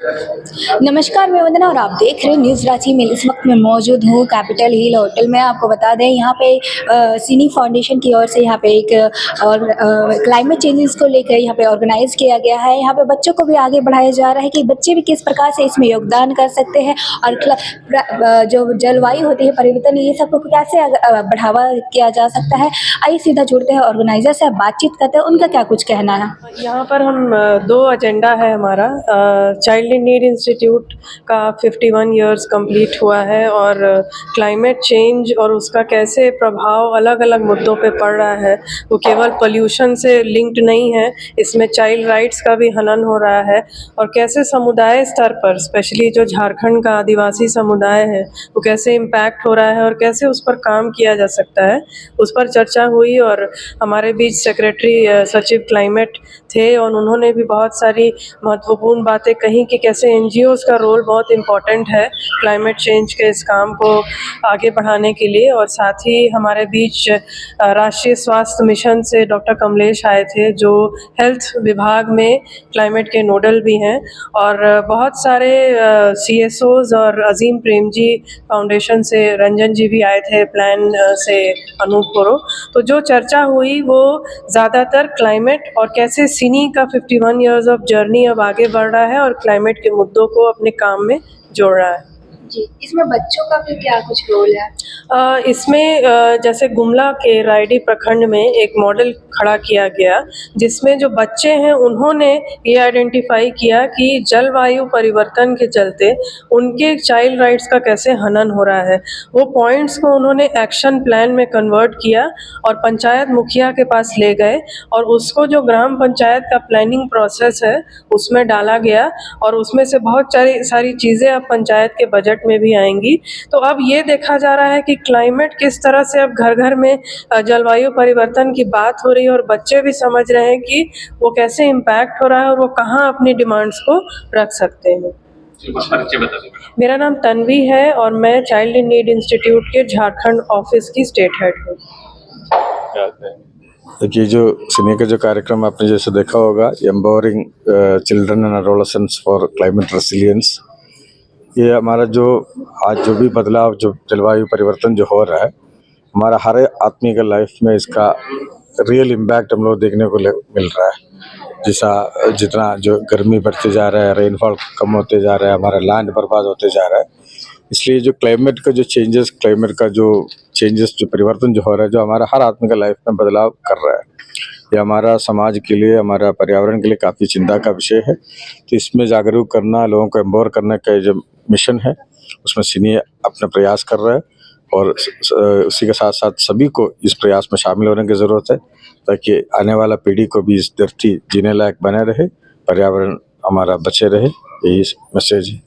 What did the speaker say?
नमस्कार, मैं वंदना और आप देख रहे हैं न्यूज़ रांची में। इस वक्त मैं मौजूद हूँ कैपिटल हिल होटल में। आपको बता दें यहाँ पे सिनी फाउंडेशन की ओर से यहाँ पे एक क्लाइमेट चेंजेस को लेकर यहाँ पे ऑर्गेनाइज किया गया है। यहाँ पे बच्चों को भी आगे बढ़ाया जा रहा है कि बच्चे भी किस प्रकार से इसमें योगदान कर सकते हैं और जो जलवायु होती है परिवर्तन, ये सब को कैसे बढ़ावा किया जा सकता है। आइए सीधा जुड़ते हैं ऑर्गेनाइजर से, बातचीत करते हैं उनका क्या कुछ कहना है। यहाँ पर हम दो एजेंडा है हमारा। चाइल्ड इन नीड इंस्टीट्यूट का 51 इयर्स कंप्लीट हुआ है और क्लाइमेट चेंज और उसका कैसे प्रभाव अलग अलग मुद्दों पे पड़ रहा है, वो केवल पोल्यूशन से लिंक्ड नहीं है, इसमें चाइल्ड राइट्स का भी हनन हो रहा है और कैसे समुदाय स्तर पर, स्पेशली जो झारखंड का आदिवासी समुदाय है, वो कैसे इम्पैक्ट हो रहा है और कैसे उस पर काम किया जा सकता है, उस पर चर्चा हुई। और हमारे बीच सेक्रेटरी सचिव क्लाइमेट थे और उन्होंने भी बहुत सारी महत्वपूर्ण बातें कही कि कैसे एनजीओज़ का रोल बहुत इम्पॉर्टेंट है क्लाइमेट चेंज के इस काम को आगे बढ़ाने के लिए। और साथ ही हमारे बीच राष्ट्रीय स्वास्थ्य मिशन से डॉक्टर कमलेश आए थे, जो हेल्थ विभाग में क्लाइमेट के नोडल भी हैं, और बहुत सारे CSOs और अजीम प्रेम जी फाउंडेशन से रंजन जी भी आए थे, प्लान से अनूप पुरो। तो जो चर्चा हुई वो ज़्यादातर क्लाइमेट और कैसे सिनी का 51 इयर्स ऑफ जर्नी अब आगे बढ़ रहा है और क्लाइमेट के मुद्दों को अपने काम में जोड़ रहा है। जी, इसमें बच्चों का भी क्या कुछ रोल है? इसमें जैसे गुमला के रायडी प्रखंड में एक मॉडल खड़ा किया गया, जिसमें जो बच्चे हैं उन्होंने ये आइडेंटिफाई किया कि जलवायु परिवर्तन के चलते उनके चाइल्ड राइट्स का कैसे हनन हो रहा है। वो पॉइंट्स को उन्होंने एक्शन प्लान में कन्वर्ट किया और पंचायत मुखिया के पास ले गए और उसको जो ग्राम पंचायत का प्लानिंग प्रोसेस है उसमें डाला गया और उसमें से बहुत सारी चीज़ें अब पंचायत के बजट में भी आएंगी। तो अब ये देखा जा रहा है कि क्लाइमेट किस तरह से अब घर घर में जलवायु परिवर्तन की बात हो रही है और बच्चे भी समझ रहे हैं कि वो कैसे इम्पैक्ट हो रहा है और वो कहाँ अपनी डिमांड्स को रख सकते हैं। मेरा नाम तन्वी है और मैं चाइल्ड इन नीड इंस्टीट्यूट के झारखंड ऑफिस की स्टेट हेड हूँ। देखिए, जो सिने का जो कार्यक्रम आपने जैसे देखा होगा, empowering children and adolescents for climate resilience, ये हमारा जो आज जो भी बदलाव, जो जलवायु परिवर्तन जो हो रहा है, हमारा हर आदमी के लाइफ में इसका रियल इम्पैक्ट हम लोग देखने को मिल रहा है। जितना जो गर्मी बढ़ते जा रहा है, रेनफॉल कम होते जा रहा है, हमारा लैंड बर्बाद होते जा रहा है। इसलिए जो क्लाइमेट का जो चेंजेस जो परिवर्तन जो हो रहा है, जो हमारा हर आदमी का लाइफ में बदलाव कर रहा है, ये हमारा समाज के लिए, हमारा पर्यावरण के लिए काफ़ी चिंता का विषय है। तो इसमें जागरूक करना, लोगों को एम्पावर करने का जो मिशन है, उसमें सिनी अपना प्रयास कर रहा है और उसी के साथ साथ सभी को इस प्रयास में शामिल होने की ज़रूरत है, ताकि आने वाला पीढ़ी को भी इस धरती जीने लायक बने रहे, पर्यावरण हमारा बचे रहे। यही मैसेज है।